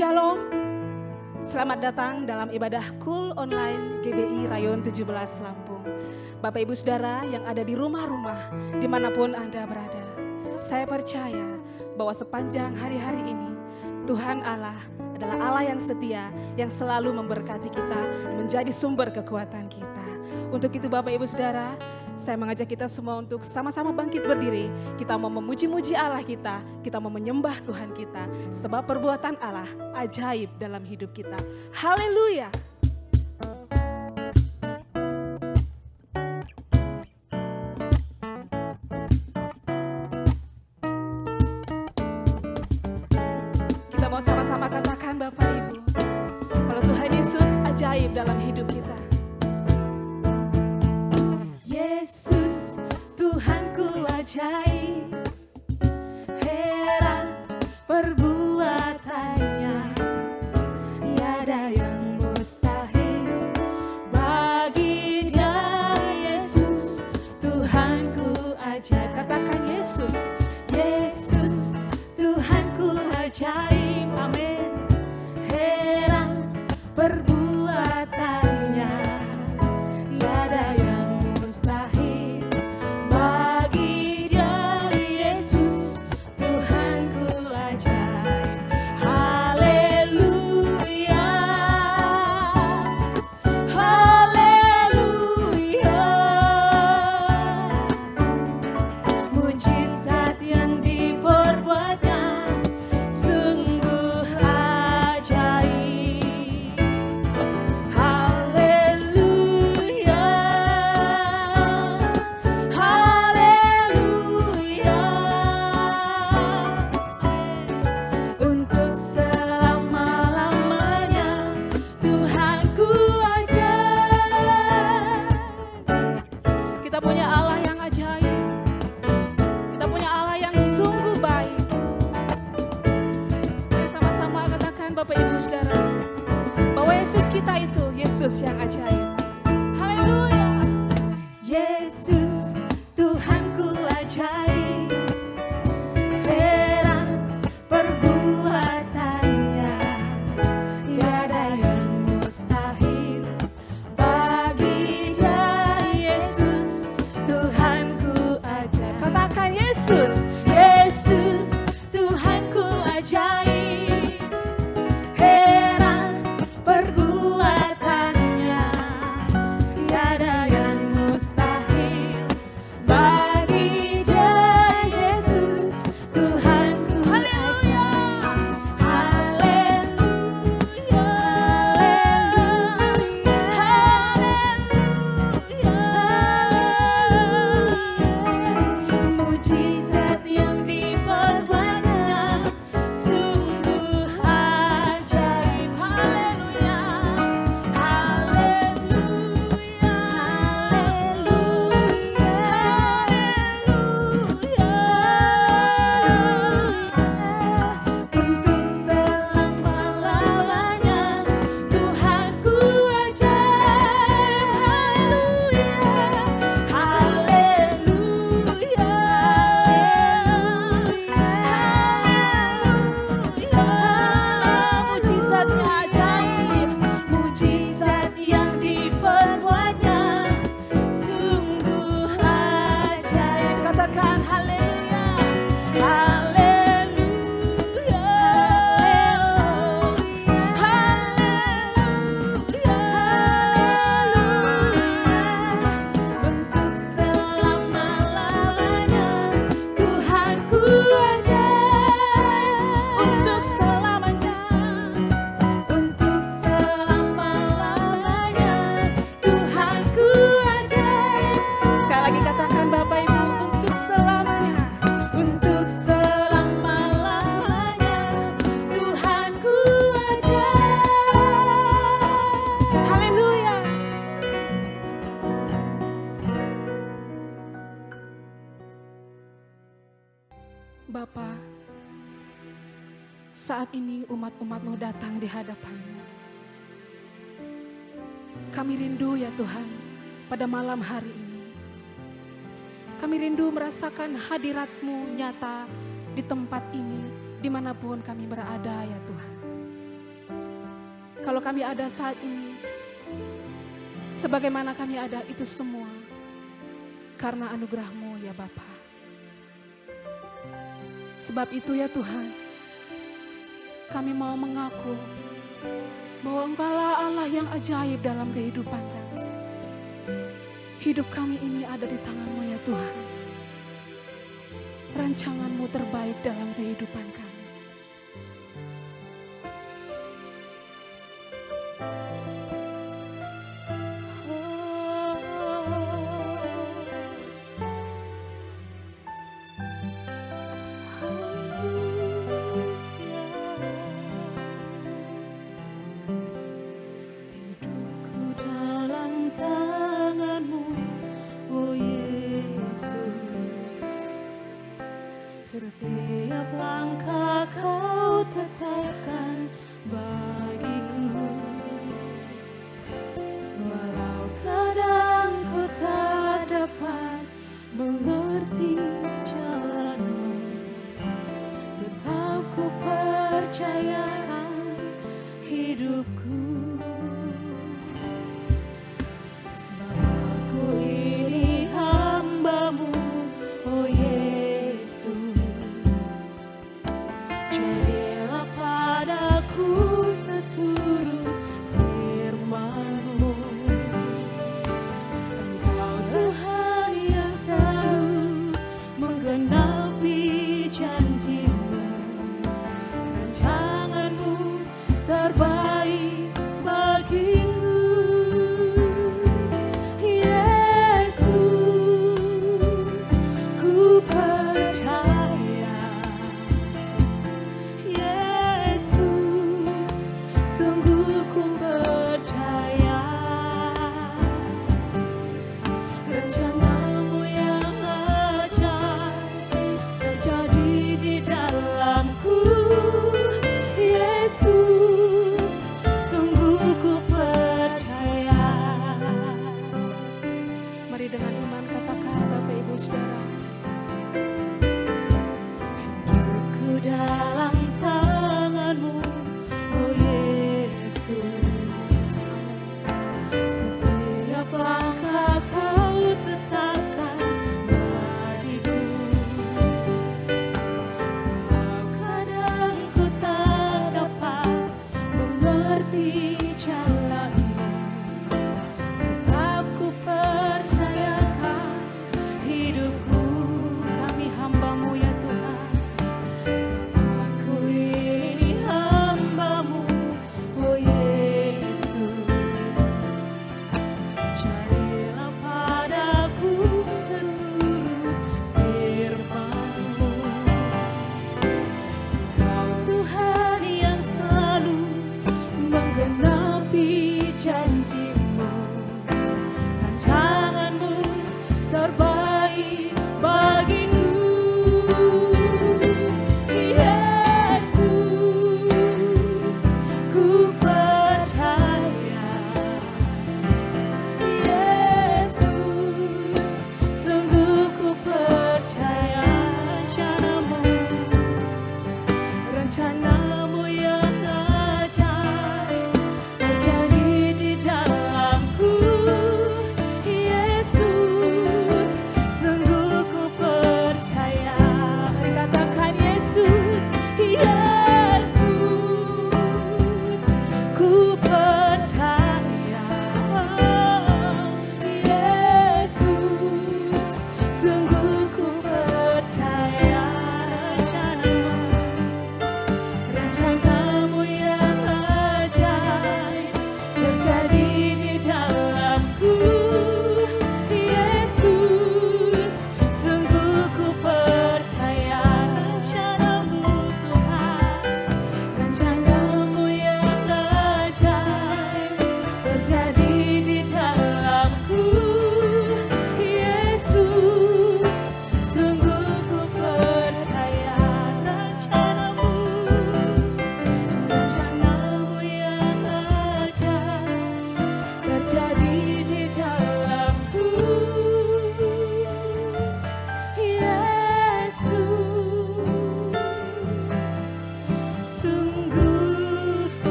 Shalom, selamat datang dalam ibadah Kul Online GBI Rayon 17 Lampung. Bapak Ibu Saudara yang ada di rumah-rumah, dimanapun Anda berada. Saya percaya bahwa sepanjang hari-hari ini, Tuhan Allah adalah Allah yang setia, yang selalu memberkati kita, menjadi sumber kekuatan kita. Untuk itu Bapak Ibu Saudara, saya mengajak kita semua untuk sama-sama bangkit berdiri. Kita mau memuji-muji Allah kita mau menyembah Tuhan kita. Sebab perbuatan Allah ajaib dalam hidup kita. Haleluya. Kita mau sama-sama katakan Bapak Ibu, kalau Tuhan Yesus ajaib dalam hidup kita. Yesus, Tuhanku ajaib, heran perbuatannya, tiada yang mustahil bagi Dia. Yesus, Tuhanku ajaib. Katakan Yesus, Yesus, Tuhanku ajaib, amin. Heran perbuatannya, tiada yang kita itu Yesus yang ajaib. Haleluya. Yesus, Tuhanku ajaib, heran perbuatannya, tiada yang mustahil bagi Dia. Yesus, Tuhanku ajaib. Katakan Yesus, Yesus, Tuhanku ajaib. Bapa, saat ini umat-umat-Mu datang di hadapan-Mu. Kami rindu ya Tuhan, pada malam hari ini. Kami rindu merasakan hadirat-Mu nyata di tempat ini, dimanapun kami berada ya Tuhan. kalau kami ada saat ini, sebagaimana kami ada itu semua karena anugerah-Mu ya Bapa. Sebab itu ya Tuhan, kami mau mengaku bahwa Engkaulah Allah yang ajaib dalam kehidupan kami. Hidup kami ini ada di tangan-Mu ya Tuhan. Rancangan-Mu terbaik dalam kehidupan kami. Setiap langkah Kau tetapkan bagiku, walau kadang ku tak dapat mengerti jalan-Mu, tetap ku percayakan hidupku. Sebab aku ini hamba-Mu, oh jadilah padaku seturut firman-Mu. Engkau Tuhan yang selalu menggenapi janji-Mu. Rancangan-Mu terbaik bagi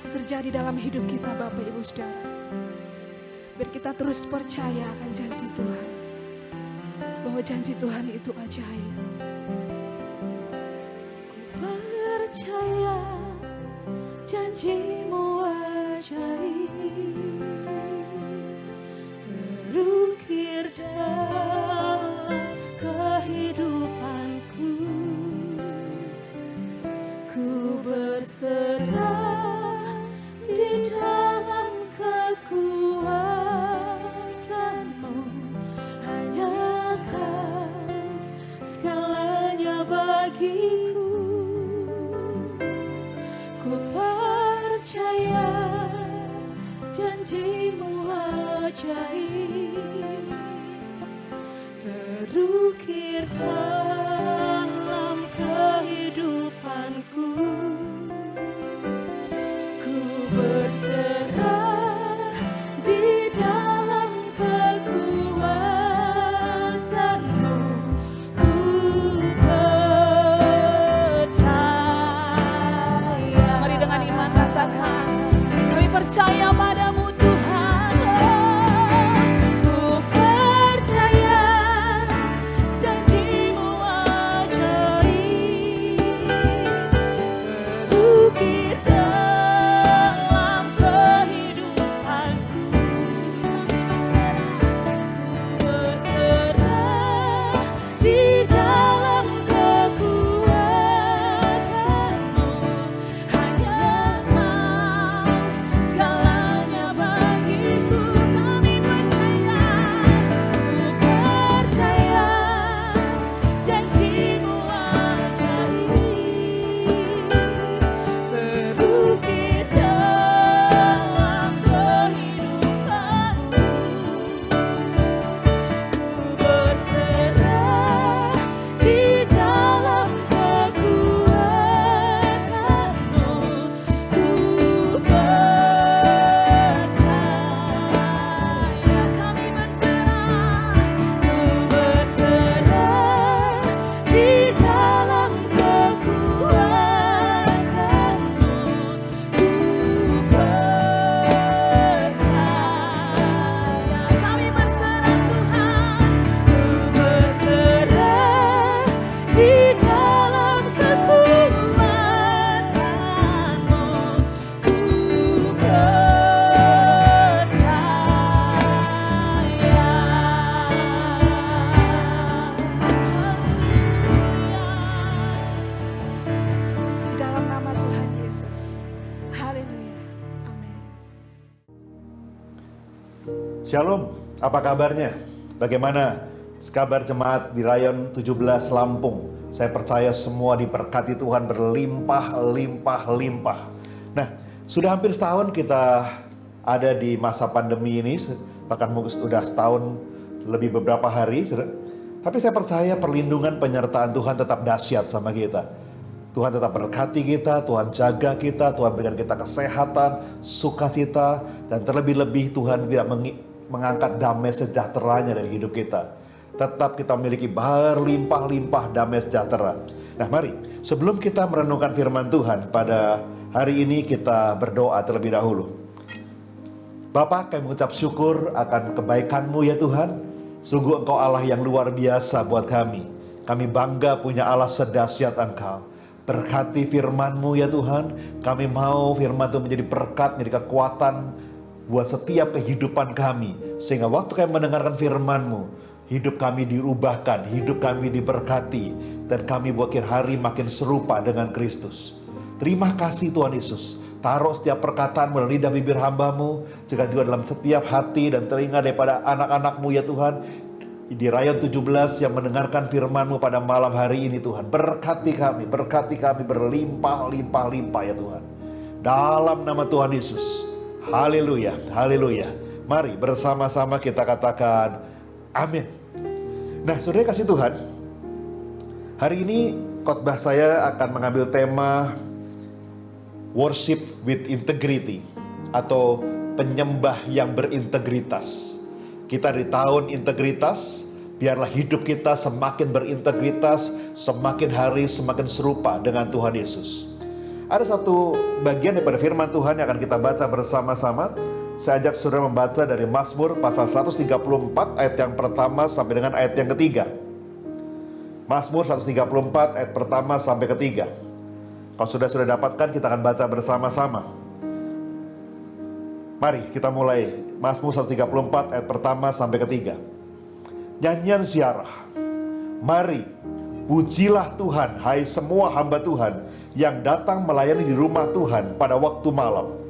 kasih terjadi dalam hidup kita Bapak Ibu Saudara. Biar kita terus percaya akan janji Tuhan, bahwa janji Tuhan itu ajaib. Percaya janji-Mu ajaib, terukir dalam kehidupanku. Ku berserah di dalam kekuatan-Mu, hanya Kau segalanya bagiku. Ku percaya janji-Mu ajaib, terukir dalam kehidupanku. Ku berserah di dalam kekuatan-Mu. Ku percaya. Mari dengan iman katakan, kami percaya padamu Tuhan. Ku percaya janji-Mu ajaib, terukir dalam kehidupanku. Ku berserah di dalam kekuatan-Mu, hanya Kau segalanya bagiku. Kami percaya, ku percaya janji-Mu ajaib, terukir dalam kehidupanku. Ku berserah di dalam kekuatan-Mu. Ku percaya. Kami berserah. Ku berserah di dalam kekuatan-Mu. Ku percaya. Kami berserah Tuhan. Ku berserah di dalam kekuatan-Mu. Ku Di dalam nama Tuhan Yesus. Haleluya. Amin. Shalom, apa kabarnya? Bagaimana kabar jemaat di Rayon 17 Lampung? Saya percaya semua diberkati Tuhan berlimpah-limpah-limpah. Nah, sudah hampir setahun kita ada di masa pandemi ini, bahkan mungkin sudah setahun lebih beberapa hari. Tapi saya percaya perlindungan penyertaan Tuhan tetap dahsyat sama kita. Tuhan tetap berkati kita, Tuhan jaga kita, Tuhan berikan kita kesehatan, sukacita, dan terlebih-lebih Tuhan tidak mengangkat damai sejahteranya dari hidup kita. Tetap kita memiliki berlimpah-limpah damai sejahtera. Nah mari, sebelum kita merenungkan firman Tuhan pada hari ini, kita berdoa terlebih dahulu. Bapa, kami mengucap syukur akan kebaikan-Mu ya Tuhan. Sungguh Engkau Allah yang luar biasa buat kami. Kami bangga punya Allah sedahsyat Engkau. Berkati firman-Mu ya Tuhan. Kami mau firman itu menjadi berkat, menjadi kekuatan buat setiap kehidupan kami. Sehingga waktu kami mendengarkan firman-Mu, hidup kami diubahkan, hidup kami diberkati. Dan kami buat hari makin serupa dengan Kristus. Terima kasih Tuhan Yesus. Taruh setiap perkataan dalam lidah bibir hamba-Mu, juga dalam setiap hati dan telinga daripada anak-anak-Mu ya Tuhan. Di Rayon 17 yang mendengarkan firman-Mu pada malam hari ini Tuhan. Berkati kami berlimpah-limpah-limpah ya Tuhan. Dalam nama Tuhan Yesus. Haleluya, haleluya. Mari bersama-sama kita katakan amin. Nah saudara kasih Tuhan, hari ini khotbah saya akan mengambil tema Worship with Integrity atau penyembah yang berintegritas. Kita di tahun integritas, biarlah hidup kita semakin berintegritas, semakin hari semakin serupa dengan Tuhan Yesus. Ada satu bagian daripada firman Tuhan yang akan kita baca bersama-sama. Saya ajak saudara membaca dari Mazmur pasal 134 ayat yang pertama sampai dengan ayat yang ketiga. Mazmur 134 ayat pertama sampai ketiga. Kalau sudah dapatkan, kita akan baca bersama-sama. Mari kita mulai. Mazmur 134 ayat pertama sampai ketiga. Nyanyian ziarah. Mari, pujilah Tuhan, hai semua hamba Tuhan yang datang melayani di rumah Tuhan pada waktu malam.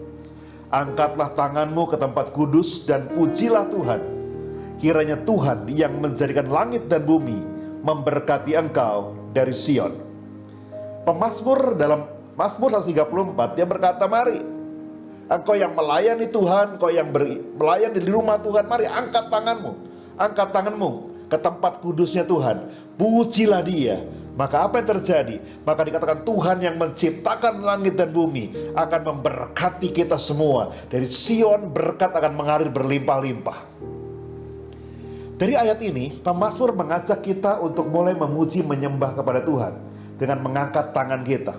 Angkatlah tanganmu ke tempat kudus dan pujilah Tuhan. Kiranya Tuhan yang menjadikan langit dan bumi memberkati engkau dari Sion. Pemazmur dalam Mazmur 134 dia berkata, mari engkau yang melayani Tuhan, engkau yang melayani di rumah Tuhan, mari angkat tanganmu ke tempat kudusnya Tuhan, pujilah Dia. Maka apa yang terjadi? Maka dikatakan Tuhan yang menciptakan langit dan bumi akan memberkati kita semua. Dari Sion berkat akan mengalir berlimpah-limpah. Dari ayat ini, pemazmur mengajak kita untuk mulai memuji menyembah kepada Tuhan dengan mengangkat tangan kita.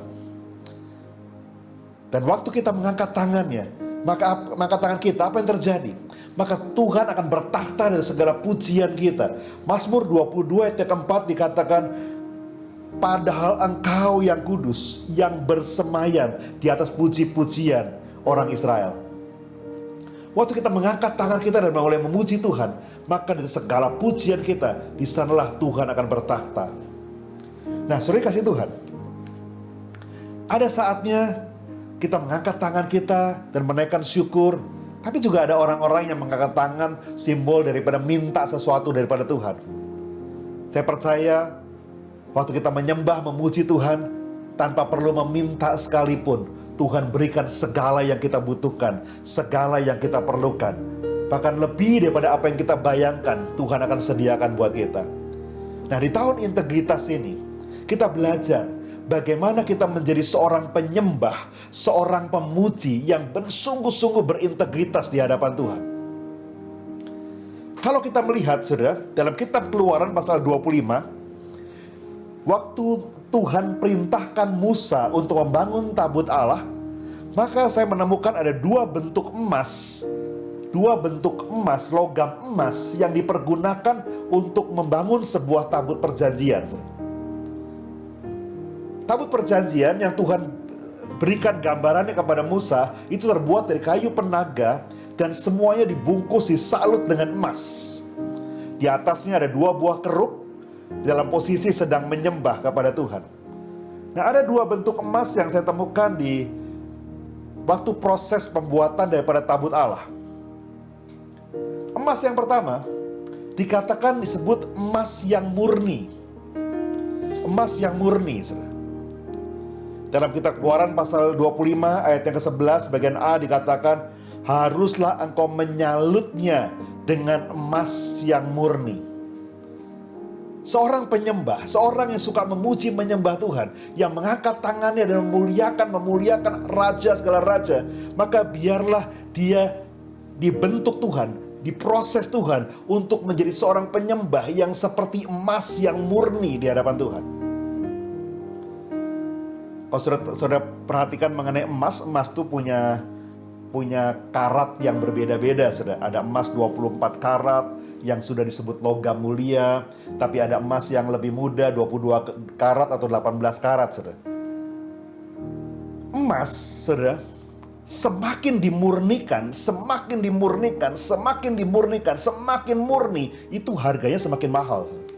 Dan waktu kita mengangkat tangannya, maka tangan kita, apa yang terjadi? Maka Tuhan akan bertakhta dari segala pujian kita. Mazmur 22 ayat keempat dikatakan, padahal engkau yang kudus, yang bersemayam di atas puji-pujian orang Israel. Waktu kita mengangkat tangan kita dan mulai memuji Tuhan, maka dari segala pujian kita, di sanalah Tuhan akan bertakhta. Nah, saudara kasih Tuhan, ada saatnya kita mengangkat tangan kita dan menaikkan syukur. Tapi juga ada orang-orang yang mengangkat tangan, simbol daripada minta sesuatu daripada Tuhan. Saya percaya waktu kita menyembah, memuji Tuhan, tanpa perlu meminta sekalipun, Tuhan berikan segala yang kita butuhkan, segala yang kita perlukan. Bahkan lebih daripada apa yang kita bayangkan, Tuhan akan sediakan buat kita. Nah, di tahun integritas ini, kita belajar bagaimana kita menjadi seorang penyembah, seorang pemuji yang sungguh-sungguh berintegritas di hadapan Tuhan. Kalau kita melihat, saudara, dalam kitab Keluaran pasal 25, waktu Tuhan perintahkan Musa untuk membangun tabut Allah, maka saya menemukan ada dua bentuk emas, logam emas yang dipergunakan untuk membangun sebuah tabut perjanjian. Tabut perjanjian yang Tuhan berikan gambarannya kepada Musa itu terbuat dari kayu penaga dan semuanya dibungkus, disalut dengan emas. Di atasnya ada dua buah keruk dalam posisi sedang menyembah kepada Tuhan. Nah, ada dua bentuk emas yang saya temukan di waktu proses pembuatan daripada tabut Allah. Emas yang pertama dikatakan disebut emas yang murni. Emas yang murni, saudara. Dalam kitab Keluaran pasal 25 ayat yang ke-11 bagian A dikatakan, haruslah engkau menyalutnya dengan emas yang murni. Seorang penyembah, seorang yang suka memuji menyembah Tuhan, yang mengangkat tangannya dan memuliakan raja segala raja, maka biarlah dia dibentuk Tuhan, diproses Tuhan untuk menjadi seorang penyembah yang seperti emas yang murni di hadapan Tuhan. Kalau saudara perhatikan mengenai emas itu punya karat yang berbeda-beda, saudara. Ada emas 24 karat yang sudah disebut logam mulia, tapi ada emas yang lebih muda 22 karat atau 18 karat, saudara. Emas, saudara, semakin dimurnikan, semakin murni, itu harganya semakin mahal, saudara.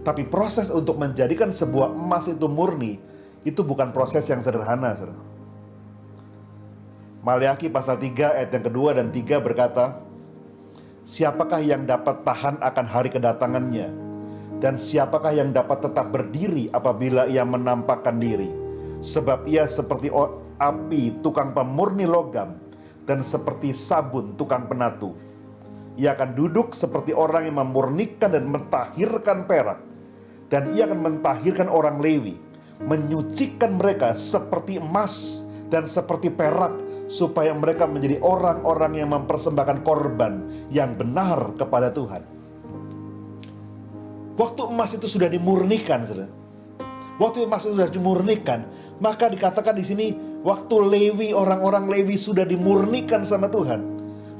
Tapi proses untuk menjadikan sebuah emas itu murni, itu bukan proses yang sederhana, saudara. Maleakhi pasal 3 ayat yang kedua dan 3 berkata, siapakah yang dapat tahan akan hari kedatangannya? Dan siapakah yang dapat tetap berdiri apabila ia menampakkan diri? Sebab ia seperti api tukang pemurni logam, dan seperti sabun tukang penatu. Ia akan duduk seperti orang yang memurnikan dan mentahirkan perak. Dan ia akan mentahirkan orang Lewi, menyucikan mereka seperti emas dan seperti perak, supaya mereka menjadi orang-orang yang mempersembahkan korban yang benar kepada Tuhan. Waktu emas itu sudah dimurnikan, saudara. Waktu emas itu sudah dimurnikan, Maka dikatakan di sini, waktu Lewi, orang-orang Lewi sudah dimurnikan sama Tuhan,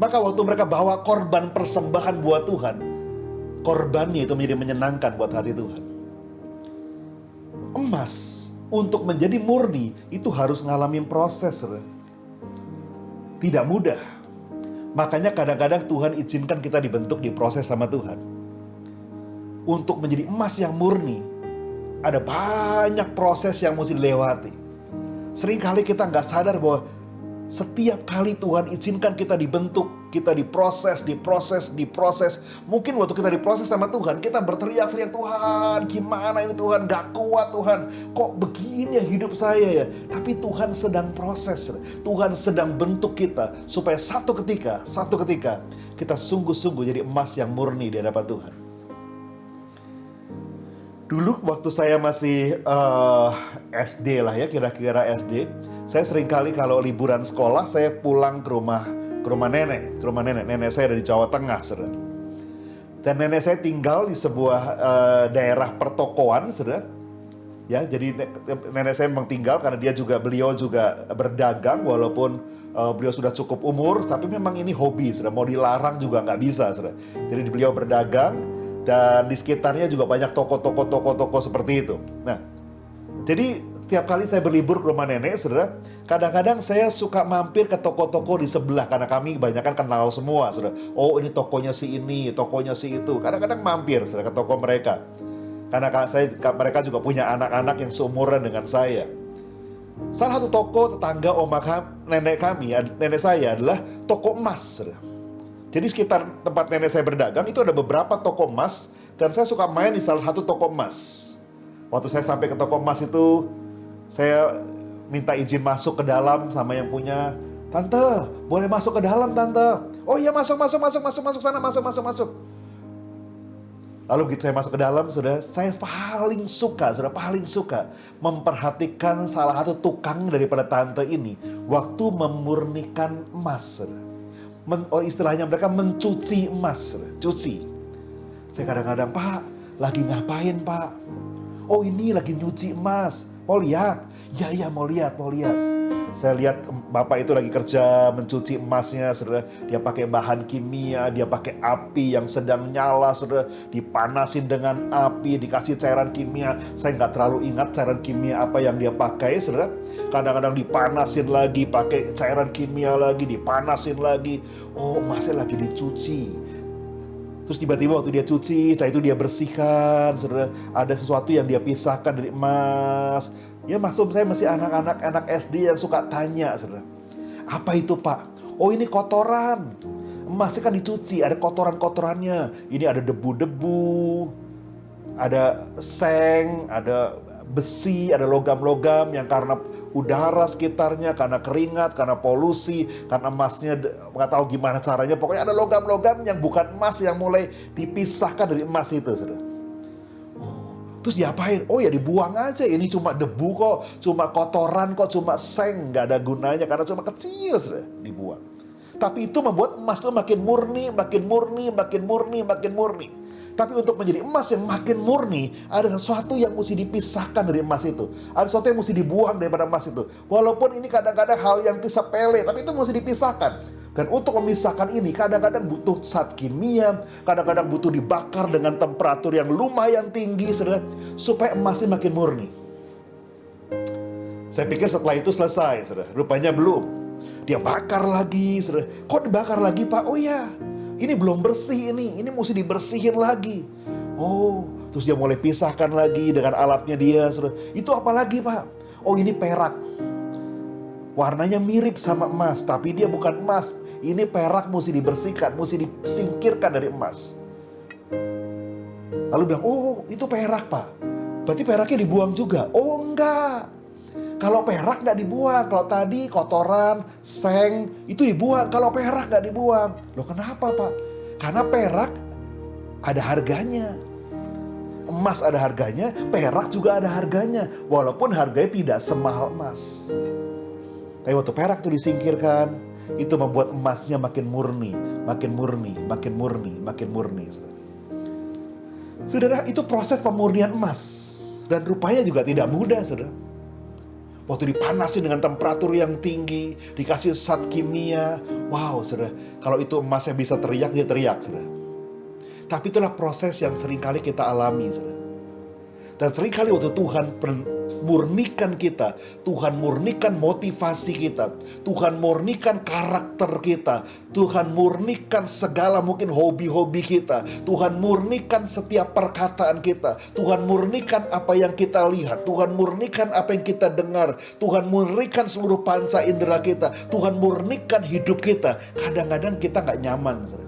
maka waktu mereka bawa korban persembahan buat Tuhan, korbannya itu menjadi menyenangkan buat hati Tuhan. Emas untuk menjadi murni itu harus ngalamin proses. Tidak mudah. Makanya kadang-kadang Tuhan izinkan kita dibentuk, diproses sama Tuhan. Untuk menjadi emas yang murni, ada banyak proses yang mesti dilewati. Seringkali kita nggak sadar bahwa setiap kali Tuhan izinkan kita dibentuk, kita diproses. Mungkin waktu kita diproses sama Tuhan, kita berteriak-teriak, Tuhan gimana ini Tuhan, gak kuat Tuhan, kok begini ya hidup saya ya. Tapi Tuhan sedang proses, Tuhan sedang bentuk kita, supaya satu ketika kita sungguh-sungguh jadi emas yang murni di hadapan Tuhan. Dulu waktu saya masih SD lah ya, kira-kira SD, saya seringkali kalau liburan sekolah, saya pulang ke rumah nenek. Nenek saya ada di Jawa Tengah, saudara. Dan nenek saya tinggal di sebuah daerah pertokoan, saudara. Ya, jadi nenek saya memang tinggal karena beliau juga berdagang, walaupun beliau sudah cukup umur, tapi memang ini hobi, saudara. Mau dilarang juga nggak bisa, saudara. Jadi beliau berdagang, dan di sekitarnya juga banyak toko-toko seperti itu. Nah, jadi setiap kali saya berlibur ke rumah nenek, saudara, kadang-kadang saya suka mampir ke toko-toko di sebelah, karena kami kebanyakan kenal semua, saudara. Oh, ini tokonya si ini, tokonya si itu. Kadang-kadang mampir, saudara, ke toko mereka. Karena mereka juga punya anak-anak yang seumuran dengan saya. Salah satu toko tetangga nenek saya adalah toko emas, saudara. Jadi sekitar tempat nenek saya berdagang itu ada beberapa toko emas, dan saya suka main di salah satu toko emas. Waktu saya sampai ke toko emas itu, saya minta izin masuk ke dalam sama yang punya. Tante, boleh masuk ke dalam tante? Oh iya, masuk sana, masuk. Lalu begitu saya masuk ke dalam, saya paling suka memperhatikan salah satu tukang daripada tante ini waktu memurnikan emas. Istilahnya mereka mencuci emas, cuci. Saya kadang-kadang, Pak, lagi ngapain Pak? Oh, ini lagi nyuci emas. Mau lihat? Ya, mau lihat. Saya lihat bapak itu lagi kerja mencuci emasnya, saudara. Dia pakai bahan kimia, dia pakai api yang sedang nyala, saudara. Dipanasin dengan api, dikasih cairan kimia. Saya nggak terlalu ingat cairan kimia apa yang dia pakai, saudara. Kadang-kadang dipanasin lagi, pakai cairan kimia lagi, dipanasin lagi. Oh, emasnya lagi dicuci. Terus tiba-tiba waktu dia cuci, setelah itu dia bersihkan, saudara. Ada sesuatu yang dia pisahkan dari emas. Ya, maksud saya masih anak SD yang suka tanya, saudara. Apa itu Pak? Oh, ini kotoran. Emasnya kan dicuci, ada kotoran-kotorannya. Ini ada debu-debu, ada seng, ada besi, ada logam-logam yang karena udara sekitarnya, karena keringat, karena polusi, karena emasnya nggak tahu gimana caranya. Pokoknya ada logam-logam yang bukan emas yang mulai dipisahkan dari emas itu, saudara. Terus diapain? Oh ya, dibuang aja. Ini cuma debu kok, cuma kotoran kok, cuma seng, nggak ada gunanya karena cuma kecil, saudara. Dibuang. Tapi itu membuat emas itu makin murni. Tapi untuk menjadi emas yang makin murni, ada sesuatu yang mesti dipisahkan dari emas itu. Ada sesuatu yang mesti dibuang daripada emas itu. Walaupun ini kadang-kadang hal yang sepele, tapi itu mesti dipisahkan. Dan untuk memisahkan ini kadang-kadang butuh zat kimia, kadang-kadang butuh dibakar dengan temperatur yang lumayan tinggi, saudara, supaya emasnya makin murni. Saya pikir setelah itu selesai, saudara. Rupanya belum. Dia bakar lagi, saudara. Kok dibakar lagi Pak? Oh ya, ini belum bersih ini mesti dibersihin lagi. Oh, terus dia mulai pisahkan lagi dengan alatnya dia, saudara. Itu apa lagi Pak? Oh, ini perak. Warnanya mirip sama emas, tapi dia bukan emas. Ini perak, mesti dibersihkan, mesti disingkirkan dari emas. Lalu bilang, oh itu perak Pak. Berarti peraknya dibuang juga? Oh enggak. Kalau perak nggak dibuang. Kalau tadi kotoran, seng, itu dibuang. Kalau perak nggak dibuang. Loh kenapa Pak? Karena perak ada harganya. Emas ada harganya, perak juga ada harganya. Walaupun harganya tidak semahal emas. Tapi waktu perak itu disingkirkan, itu membuat emasnya makin murni. Saudara, itu proses pemurnian emas. Dan rupanya juga tidak mudah, saudara. Waktu dipanasin dengan temperatur yang tinggi, dikasih zat kimia. Wow, saudara, kalau itu emasnya bisa teriak, dia teriak, saudara. Tapi itulah proses yang seringkali kita alami, saudara. Dan seringkali waktu Tuhan murnikan kita, Tuhan murnikan motivasi kita, Tuhan murnikan karakter kita, Tuhan murnikan segala mungkin hobi-hobi kita, Tuhan murnikan setiap perkataan kita, Tuhan murnikan apa yang kita lihat, Tuhan murnikan apa yang kita dengar, Tuhan murnikan seluruh panca indera kita, Tuhan murnikan hidup kita. Kadang-kadang kita nggak nyaman, saudara.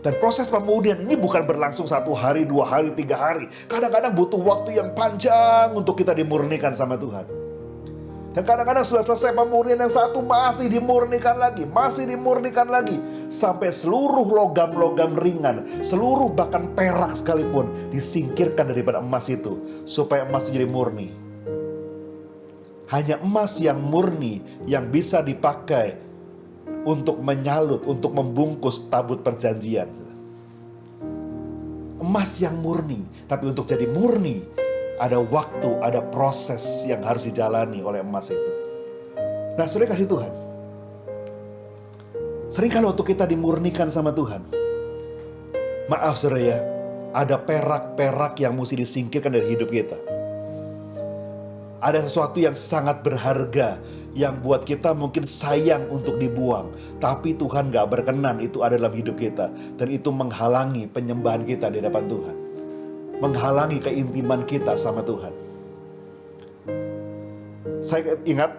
Dan proses pemurnian ini bukan berlangsung 1 hari, 2 hari, 3 hari. Kadang-kadang butuh waktu yang panjang untuk kita dimurnikan sama Tuhan. Dan kadang-kadang sudah selesai pemurnian yang satu, masih dimurnikan lagi, masih dimurnikan lagi. Sampai seluruh logam-logam ringan, seluruh bahkan perak sekalipun disingkirkan daripada emas itu. Supaya emas itu jadi murni. Hanya emas yang murni yang bisa dipakai untuk menyalut, untuk membungkus tabut perjanjian. Emas yang murni, tapi untuk jadi murni ada waktu, ada proses yang harus dijalani oleh emas itu. Nah, saudara kasih Tuhan, seringkali waktu kita dimurnikan sama Tuhan, maaf saudara ya, ada perak-perak yang mesti disingkirkan dari hidup kita. Ada sesuatu yang sangat berharga yang buat kita mungkin sayang untuk dibuang, tapi Tuhan gak berkenan itu ada dalam hidup kita. Dan itu menghalangi penyembahan kita di hadapan Tuhan, menghalangi keintiman kita sama Tuhan. Saya ingat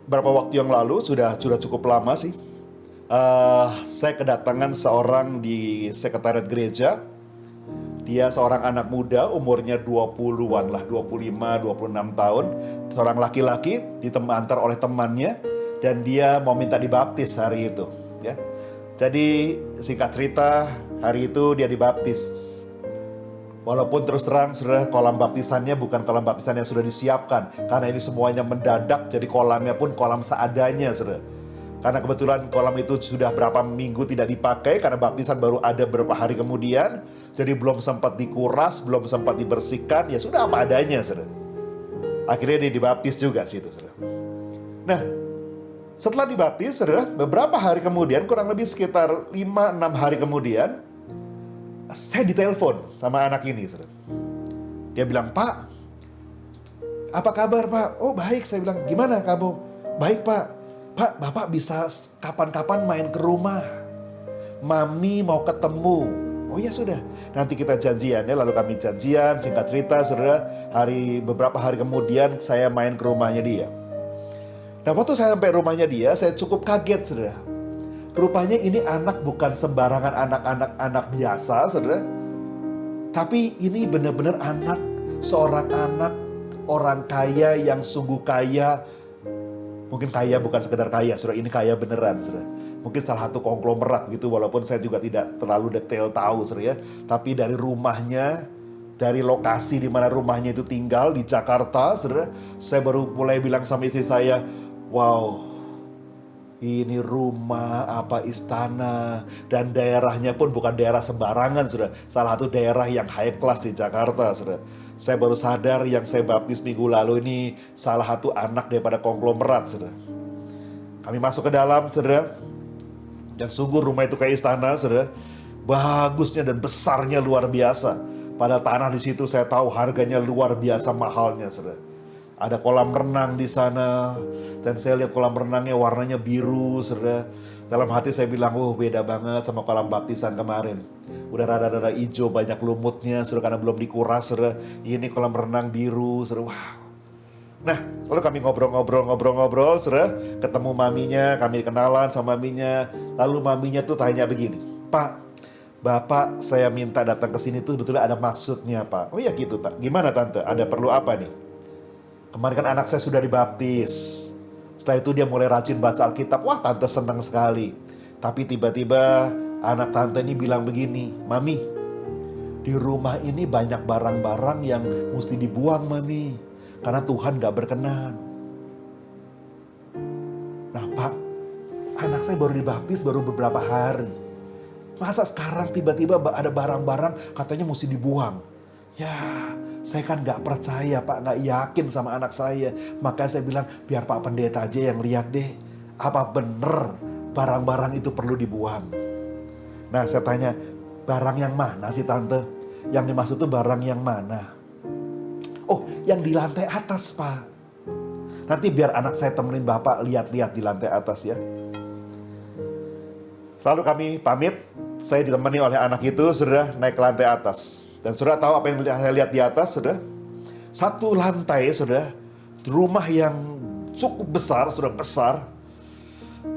beberapa waktu yang lalu, sudah cukup lama sih, saya kedatangan seorang di sekretariat gereja. Dia seorang anak muda, umurnya 20-an lah, 25-26 tahun. Seorang laki-laki diantar oleh temannya, dan dia mau minta dibaptis hari itu, ya. Jadi singkat cerita, hari itu dia dibaptis. Walaupun terus terang, saudara, kolam baptisannya bukan kolam baptisan yang sudah disiapkan, karena ini semuanya mendadak, jadi kolamnya pun kolam seadanya, saudara. Karena kebetulan kolam itu sudah berapa minggu tidak dipakai, karena baptisan baru ada beberapa hari kemudian. Jadi belum sempat dikuras, belum sempat dibersihkan, ya sudah apa adanya, saudara. Akhirnya dia dibaptis juga situ, saudara. Nah, setelah dibaptis, saudara, beberapa hari kemudian, kurang lebih sekitar 5-6 hari kemudian, saya ditelepon sama anak ini, saudara. Dia bilang, "Pak, apa kabar, Pak?" "Oh baik," saya bilang. "Gimana kamu?" "Baik, Pak. Pak, Bapak bisa kapan-kapan main ke rumah. Mami mau ketemu." "Oh ya sudah, nanti kita janjian ya." Lalu kami janjian, singkat cerita saudara, beberapa hari kemudian saya main ke rumahnya dia. Nah, waktu saya sampai rumahnya dia, saya cukup kaget saudara. Rupanya ini anak bukan sembarangan anak biasa saudara. Tapi ini benar-benar seorang anak orang kaya yang sungguh kaya. Mungkin kaya bukan sekedar kaya, saudara, ini kaya beneran, saudara. Mungkin salah satu konglomerat gitu, walaupun saya juga tidak terlalu detail tahu, saudara ya. Tapi dari rumahnya, dari lokasi di mana rumahnya itu tinggal di Jakarta, saudara, saya baru mulai bilang sama istri saya, "Wow, ini rumah apa istana." Dan daerahnya pun bukan daerah sembarangan, saudara. Salah satu daerah yang high class di Jakarta, saudara. Saya baru sadar yang saya baptis minggu lalu ini salah satu anak daripada konglomerat, saudara. Kami masuk ke dalam, saudara. Dan sungguh rumah itu kayak istana, saudara. Bagusnya dan besarnya luar biasa. Padahal tanah di situ saya tahu harganya luar biasa mahalnya, saudara. Ada kolam renang di sana. Dan saya lihat kolam renangnya warnanya biru, saudara. Dalam hati saya bilang, beda banget sama kolam baptisan kemarin. Udah rada-rada hijau, banyak lumutnya, saudara, karena belum dikuras, saudara. Ini kolam renang biru, saudara. Wow. Nah, lalu kami ngobrol, saudara. Ketemu maminya, kami kenalan sama maminya. Lalu maminya tuh tanya begini, "Pak, Bapak saya minta datang ke sini tuh sebetulnya ada maksudnya, Pak." "Oh ya gitu, Pak. Gimana Tante? Ada perlu apa nih?" "Kemarin kan anak saya sudah dibaptis. Setelah itu dia mulai rajin baca Alkitab." Wah, Tante senang sekali. Tapi tiba-tiba anak Tante ini bilang begini, "Mami, di rumah ini banyak barang-barang yang mesti dibuang, Mami. Karena Tuhan gak berkenan." Nah, Pak, anak saya baru dibaptis baru beberapa hari. Masa sekarang tiba-tiba ada barang-barang katanya mesti dibuang? Ya, saya kan gak percaya Pak, gak yakin sama anak saya. Makanya saya bilang, biar Pak Pendeta aja yang lihat deh. Apa bener barang-barang itu perlu dibuang? Nah saya tanya, barang yang mana sih Tante? Yang dimaksud tuh barang yang mana? Oh, yang di lantai atas Pak. Nanti biar anak saya temenin Bapak lihat-lihat di lantai atas ya. Lalu kami pamit, saya ditemani oleh anak itu, saudara, naik ke lantai atas. Dan saudara tahu apa yang saya lihat di atas, saudara? Satu lantai, saudara, rumah yang cukup besar, saudara, besar.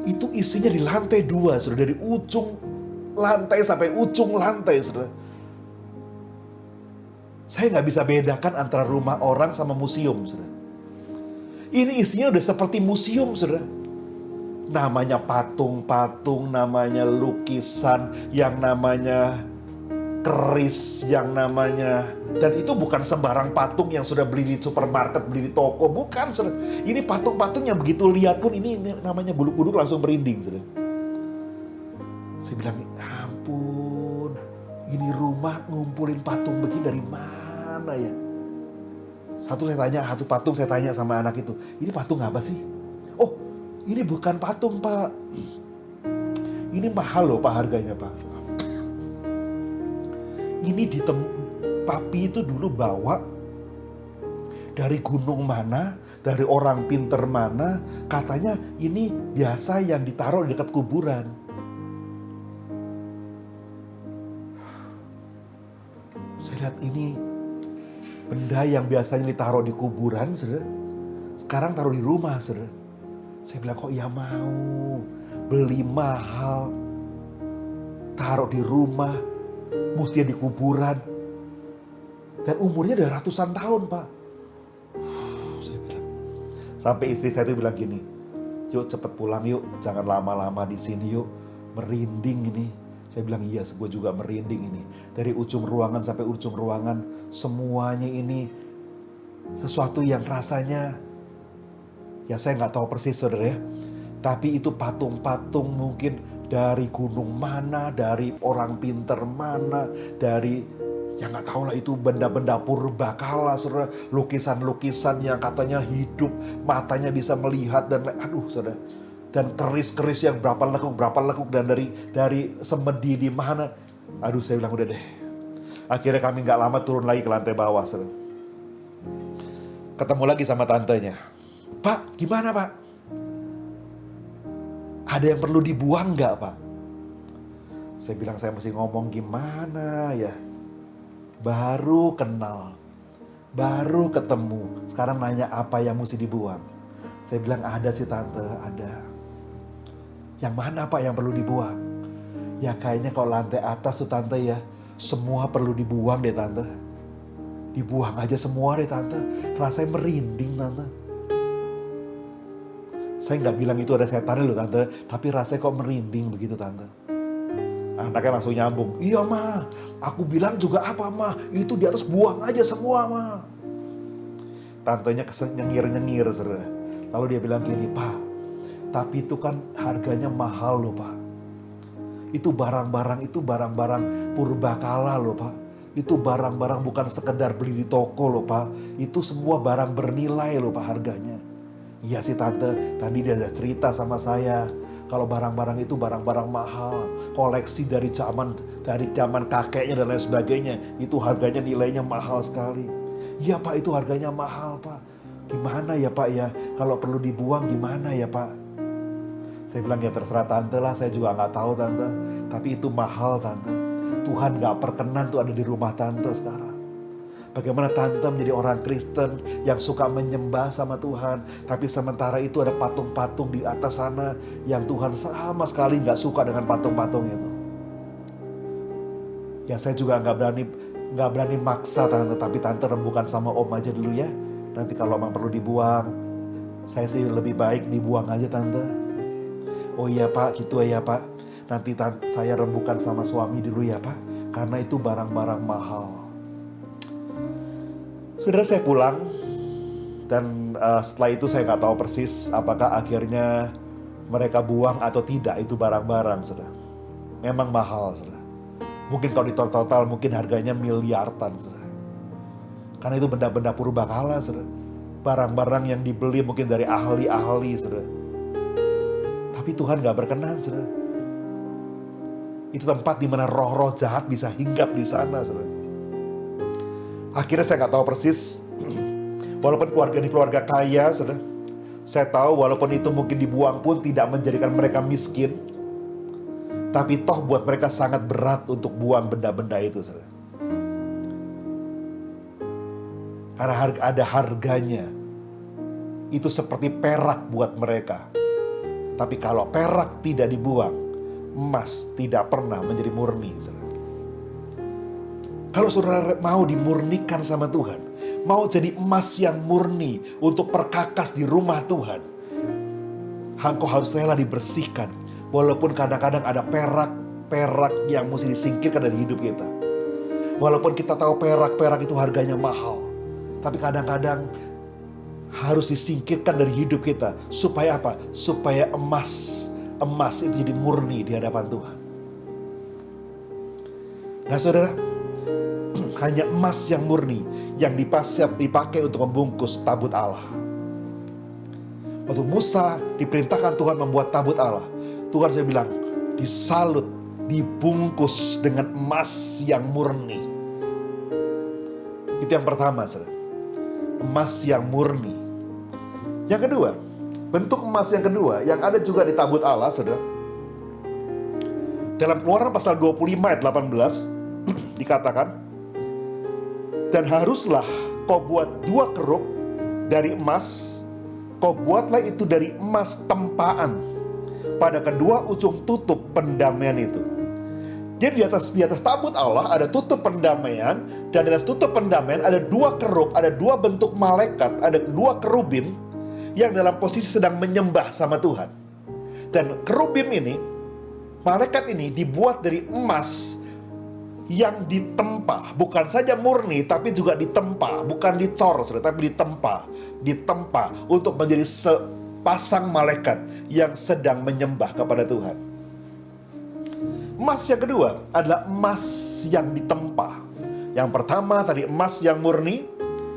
Itu isinya di lantai 2, saudara, dari ujung lantai sampai ujung lantai, saudara. Saya nggak bisa bedakan antara rumah orang sama museum, saudara. Ini isinya udah seperti museum, saudara. Namanya patung-patung, namanya lukisan, yang namanya keris, yang namanya... Dan itu bukan sembarang patung yang sudah beli di supermarket, beli di toko. Bukan, saudara. Ini patung-patung yang begitu lihat pun ini namanya bulu kuduk langsung merinding, saudara. Saya bilang, ampun, ini rumah ngumpulin patung begini dari mana ya? Satu patung saya tanya sama anak itu, ini patung apa sih? Oh, ini bukan patung Pak. Ini mahal loh Pak harganya Pak. Ini papi itu dulu bawa dari gunung mana, dari orang pinter mana. Katanya ini biasa yang ditaruh di dekat kuburan. Saya lihat ini benda yang biasanya ditaruh di kuburan, saudara, sekarang taruh di rumah, saudara. Saya bilang, kok ya mau beli mahal, taruh di rumah, mesti di kuburan. Dan umurnya udah ratusan tahun, Pak. Saya bilang, sampai istri saya itu bilang gini, yuk cepet pulang yuk, jangan lama-lama di sini yuk, merinding ini. Saya bilang, iya, gue juga merinding ini. Dari ujung ruangan sampai ujung ruangan, semuanya ini sesuatu yang rasanya, ya saya nggak tahu persis saudara ya. Tapi itu patung-patung mungkin dari gunung mana, dari orang pinter mana, dari, ya nggak tahu lah itu benda-benda purbakala, saudara. Lukisan-lukisan yang katanya hidup, matanya bisa melihat dan aduh saudara. Dan keris-keris yang berapa lekuk dan dari semedi di mana. Aduh saya bilang udah deh. Akhirnya kami gak lama turun lagi ke lantai bawah. Saudara. Ketemu lagi sama tantenya. Pak gimana Pak? Ada yang perlu dibuang gak Pak? Saya bilang saya mesti ngomong gimana ya. Baru kenal. Baru ketemu. Sekarang nanya apa yang mesti dibuang. Saya bilang ada sih tante, ada. Yang mana Pak yang perlu dibuang? Ya kayaknya kalau lantai atas tuh tante ya, semua perlu dibuang deh tante. Dibuang aja semua deh tante. Rasanya merinding tante. Saya gak bilang itu ada setan loh tante, tapi rasanya kok merinding begitu tante. Anaknya langsung nyambung, iya ma, aku bilang juga apa ma, itu di atas buang aja semua ma. Tantenya nyengir-nyengir saudara. Lalu dia bilang gini, Pak, tapi itu kan harganya mahal loh Pak. Itu barang-barang purbakala loh Pak. Itu barang-barang bukan sekedar beli di toko loh Pak. Itu semua barang bernilai loh Pak harganya. Iya sih tante, tadi dia udah cerita sama saya. Kalau barang-barang itu barang-barang mahal. Koleksi dari zaman kakeknya dan lain sebagainya. Itu harganya nilainya mahal sekali. Iya Pak itu harganya mahal Pak. Gimana ya Pak ya, kalau perlu dibuang gimana ya Pak? Saya bilang ya terserah tante lah, saya juga gak tahu tante. Tapi itu mahal tante. Tuhan gak perkenan tuh ada di rumah tante sekarang. Bagaimana tante menjadi orang Kristen yang suka menyembah sama Tuhan. Tapi sementara itu ada patung-patung di atas sana yang Tuhan sama sekali gak suka dengan patung-patung itu. Ya saya juga gak berani maksa tante. Tapi tante rembukan sama om aja dulu ya. Nanti kalau memang perlu dibuang, saya sih lebih baik dibuang aja tante. Oh iya Pak, gitu ya Pak. Nanti saya rembukan sama suami dulu ya Pak. Karena itu barang-barang mahal. Saudara saya pulang. Dan setelah itu saya gak tahu persis apakah akhirnya mereka buang atau tidak itu barang-barang saudara. Memang mahal saudara. Mungkin kalau di total mungkin harganya miliaran saudara. Karena itu benda-benda purbakala, saudara. Barang-barang yang dibeli mungkin dari ahli-ahli, saudara. Tapi Tuhan gak berkenan, saudara. Itu tempat di mana roh-roh jahat bisa hinggap di sana, saudara. Akhirnya saya gak tahu persis. Walaupun keluarga ini keluarga kaya, saudara. Saya tahu walaupun itu mungkin dibuang pun tidak menjadikan mereka miskin. Tapi toh buat mereka sangat berat untuk buang benda-benda itu, saudara. Karena ada harganya. Itu seperti perak buat mereka. Tapi kalau perak tidak dibuang, emas tidak pernah menjadi murni, saudara. Kalau saudara mau dimurnikan sama Tuhan, mau jadi emas yang murni untuk perkakas di rumah Tuhan, engkau harus rela dibersihkan. Walaupun kadang-kadang ada perak yang mesti disingkirkan dari hidup kita. Walaupun kita tahu perak itu harganya mahal, tapi kadang-kadang harus disingkirkan dari hidup kita. Supaya apa? Supaya emas itu jadi murni di hadapan Tuhan. Nah saudara, hanya emas yang murni yang dipakai untuk membungkus tabut Allah. Waktu Musa diperintahkan Tuhan membuat tabut Allah, Tuhan saya bilang disalut, dibungkus dengan emas yang murni. Itu yang pertama, saudara. Emas yang murni. Yang kedua, bentuk emas yang kedua yang ada juga di tabut Allah, saudara. Dalam Keluaran pasal 25 ayat 18 dikatakan, dan haruslah kau buat 2 keruk dari emas, kau buatlah itu dari emas tempaan pada kedua ujung tutup pendamaian itu. Jadi di atas tabut Allah ada tutup pendamaian, dan di atas tutup pendamaian ada 2 keruk, ada 2 bentuk malaikat, ada 2 kerubim yang dalam posisi sedang menyembah sama Tuhan. Dan kerubim ini, malaikat ini dibuat dari emas yang ditempa, bukan saja murni tapi juga ditempa, bukan dicor, tapi ditempa untuk menjadi sepasang malaikat yang sedang menyembah kepada Tuhan. Emas yang kedua adalah emas yang ditempa. Yang pertama tadi emas yang murni,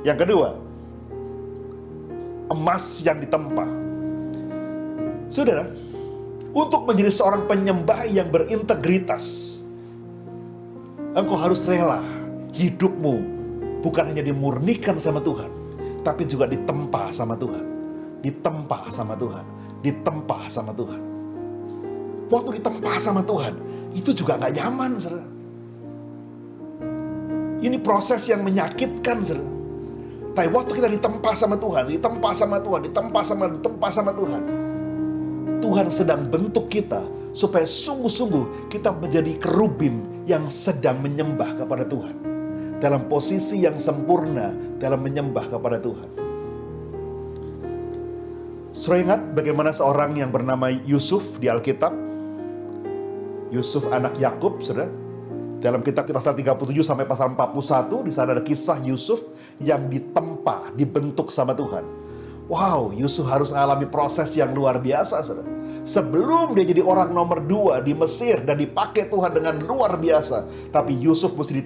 yang kedua emas yang ditempa. Saudara, untuk menjadi seorang penyembah yang berintegritas, engkau harus rela hidupmu bukan hanya dimurnikan sama Tuhan, tapi juga ditempa sama Tuhan. Ditempa sama Tuhan. Ditempa sama Tuhan. Waktu ditempa sama Tuhan, itu juga gak nyaman, saudara. Ini proses yang menyakitkan, saudara. Tapi waktu kita ditempa sama Tuhan, ditempa sama Tuhan, Tuhan sedang bentuk kita supaya sungguh-sungguh kita menjadi kerubim yang sedang menyembah kepada Tuhan, dalam posisi yang sempurna dalam menyembah kepada Tuhan. Saudara ingat bagaimana seorang yang bernama Yusuf di Alkitab? Yusuf anak Yakub, saudara. Dalam kitab pasal 37 sampai pasal 41, di sana ada kisah Yusuf yang ditempa, dibentuk sama Tuhan. Wow, Yusuf harus mengalami proses yang luar biasa, saudara. Sebelum dia jadi orang nomor 2 di Mesir dan dipakai Tuhan dengan luar biasa, tapi Yusuf mesti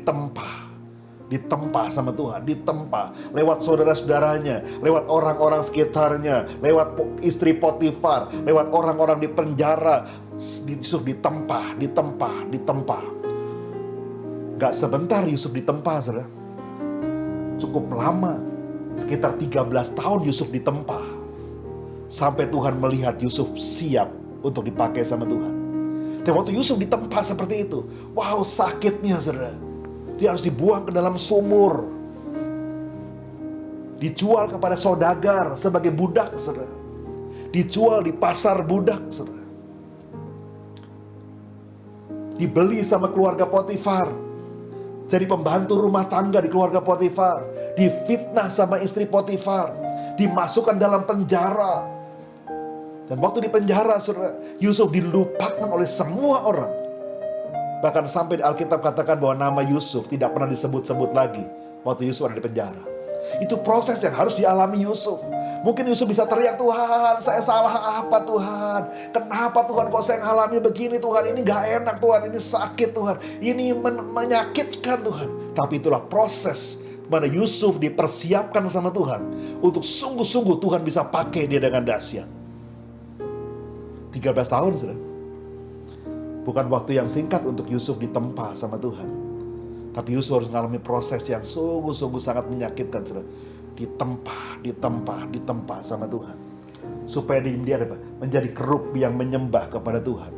ditempa sama Tuhan, ditempa lewat saudara-saudaranya, lewat orang-orang sekitarnya, lewat istri Potifar, lewat orang-orang di penjara. Yusuf ditempa. Gak sebentar Yusuf ditempa, saudara. Cukup lama, sekitar 13 tahun Yusuf ditempa. Sampai Tuhan melihat Yusuf siap untuk dipakai sama Tuhan. Dan waktu Yusuf ditempa seperti itu, wow, sakitnya, saudara. Dia harus dibuang ke dalam sumur, dijual kepada saudagar sebagai budak, saudara. Dijual di pasar budak, saudara. Dibeli sama keluarga Potifar, jadi pembantu rumah tangga di keluarga Potifar. Difitnah sama istri Potifar, dimasukkan dalam penjara. Dan waktu di penjara, saudara, Yusuf dilupakan oleh semua orang. Bahkan sampai di Alkitab katakan bahwa nama Yusuf tidak pernah disebut-sebut lagi waktu Yusuf ada di penjara. Itu proses yang harus dialami Yusuf. Mungkin Yusuf bisa teriak, Tuhan, saya salah apa Tuhan? Kenapa Tuhan kok saya ngalami begini Tuhan? Ini gak enak Tuhan, ini sakit Tuhan, ini menyakitkan Tuhan. Tapi itulah proses Mana Yusuf dipersiapkan sama Tuhan untuk sungguh-sungguh Tuhan bisa pakai dia dengan dahsyat. 13 tahun sudah. Bukan waktu yang singkat untuk Yusuf ditempa sama Tuhan. Tapi Yusuf harus mengalami proses yang sungguh-sungguh sangat menyakitkan sudah. Ditempa sama Tuhan. Supaya dia menjadi kerub yang menyembah kepada Tuhan.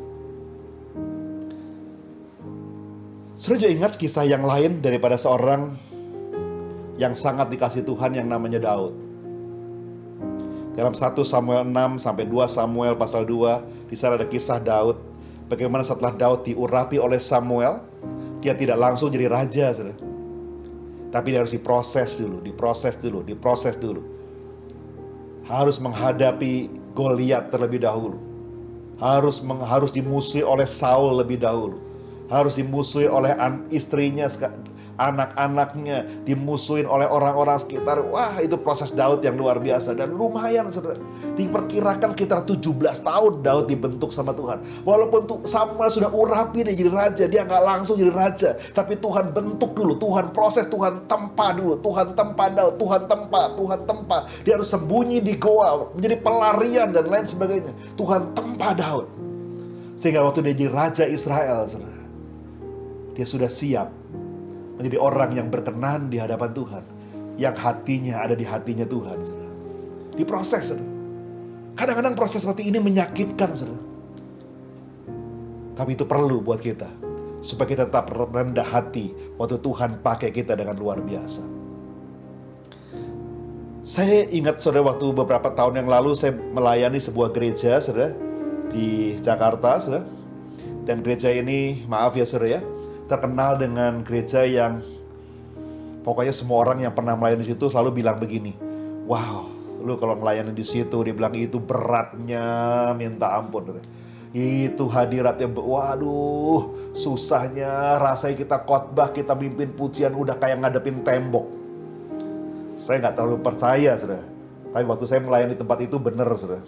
Saudara juga ingat kisah yang lain daripada seorang yang sangat dikasih Tuhan yang namanya Daud. Dalam 1 Samuel 6 sampai 2 Samuel pasal 2, di sana ada kisah Daud. Bagaimana setelah Daud diurapi oleh Samuel, dia tidak langsung jadi raja, saudara. Tapi dia harus diproses dulu. Harus menghadapi Goliat terlebih dahulu. Harus dimusuhi oleh Saul lebih dahulu. Harus dimusuhi oleh istrinya, anak-anaknya, dimusuhin oleh orang-orang sekitar. Wah, itu proses Daud yang luar biasa. Dan lumayan, saudara. Diperkirakan sekitar 17 tahun Daud dibentuk sama Tuhan. Walaupun Samuel sudah urapi dia jadi raja, dia nggak langsung jadi raja. Tapi Tuhan bentuk dulu, Tuhan proses, Tuhan tempa dulu. Tuhan tempa Daud, Tuhan tempa. Dia harus sembunyi di goa, menjadi pelarian dan lain sebagainya. Tuhan tempa Daud. Sehingga waktu dia jadi raja Israel, saudara, dia sudah siap menjadi orang yang berkenan di hadapan Tuhan, yang hatinya ada di hatinya Tuhan, saudara. Diproses, saudara. Kadang-kadang proses seperti ini menyakitkan, saudara. Tapi itu perlu buat kita, supaya kita tetap rendah hati waktu Tuhan pakai kita dengan luar biasa. Saya ingat, saudara, waktu beberapa tahun yang lalu saya melayani sebuah gereja, saudara, di Jakarta, saudara. Dan gereja ini, maaf ya, saudara ya, terkenal dengan gereja yang pokoknya semua orang yang pernah melayani di situ selalu bilang begini, wow, lu kalau melayani di situ, dia bilang itu beratnya minta ampun. Itu hadiratnya, waduh, susahnya, rasanya kita khotbah, kita mimpin pujian udah kayak ngadepin tembok. Saya nggak terlalu percaya, saudara. Tapi waktu saya melayani tempat itu bener, saudara.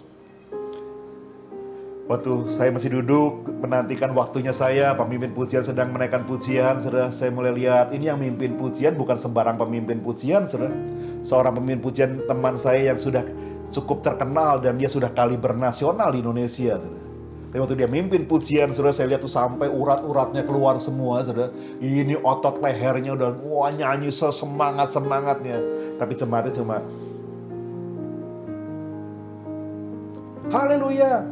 Waktu saya masih duduk menantikan waktunya saya, pemimpin pujian sedang menaikkan pujian, saudara, saya mulai lihat ini yang mimpin pujian bukan sembarang pemimpin pujian, saudara. Seorang pemimpin pujian teman saya yang sudah cukup terkenal dan dia sudah kaliber nasional di Indonesia, saudara. Tapi waktu dia mimpin pujian, saudara, saya lihat tuh sampai urat-uratnya keluar semua, saudara. Ini otot lehernya udah wah nyanyi semangat-semangatnya. Tapi jemaatnya cuma haleluya.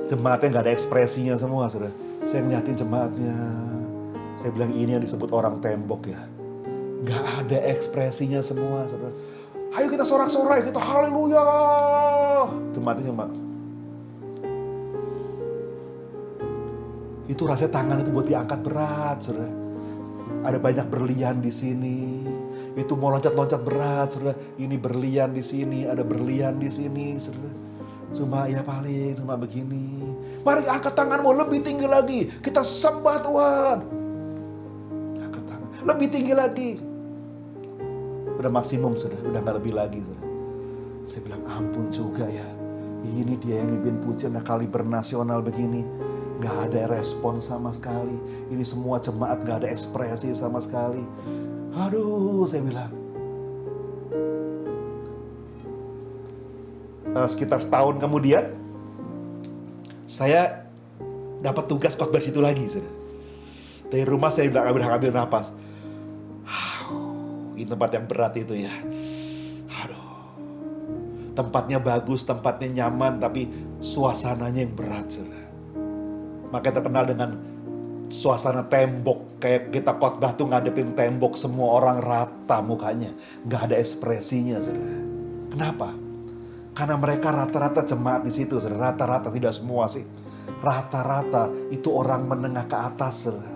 Jemaatnya gak ada ekspresinya semua, saudara. Saya ngeliatin jemaatnya, saya bilang ini yang disebut orang tembok ya. Gak ada ekspresinya semua, saudara. Ayo kita sorak-sorai, kita haleluya. Jemaatnya cuma itu, rasanya tangan itu buat diangkat berat, saudara. Ada banyak berlian di sini. Itu mau loncat-loncat berat, saudara. Ini berlian di sini, ada berlian di sini, saudara. Cuma ya paling cuma begini. Mari angkat tanganmu lebih tinggi lagi. Kita sembah Tuhan. Angkat tangan lebih tinggi lagi. Udah maksimum, saudara. Udah gak lebih lagi, saudara. Saya bilang ampun juga ya. Ini dia yang mimpin pujian kaliber nasional begini. Gak ada respon sama sekali. Ini semua jemaat gak ada ekspresi sama sekali. Aduh, saya bilang. Sekitar setahun kemudian, saya dapat tugas khotbah situ lagi, saudara. Dari rumah saya bilang ambil napas. Ini tempat yang berat itu ya. Aduh, tempatnya bagus, tempatnya nyaman, tapi suasananya yang berat, saudara. Makanya terkenal dengan suasana tembok. Kayak kita khotbah tuh ngadepin tembok, semua orang rata mukanya, nggak ada ekspresinya, saudara. Kenapa? Karena mereka rata-rata jemaat di situ, saudara. Rata-rata, tidak semua sih. Rata-rata itu orang menengah ke atas, saudara.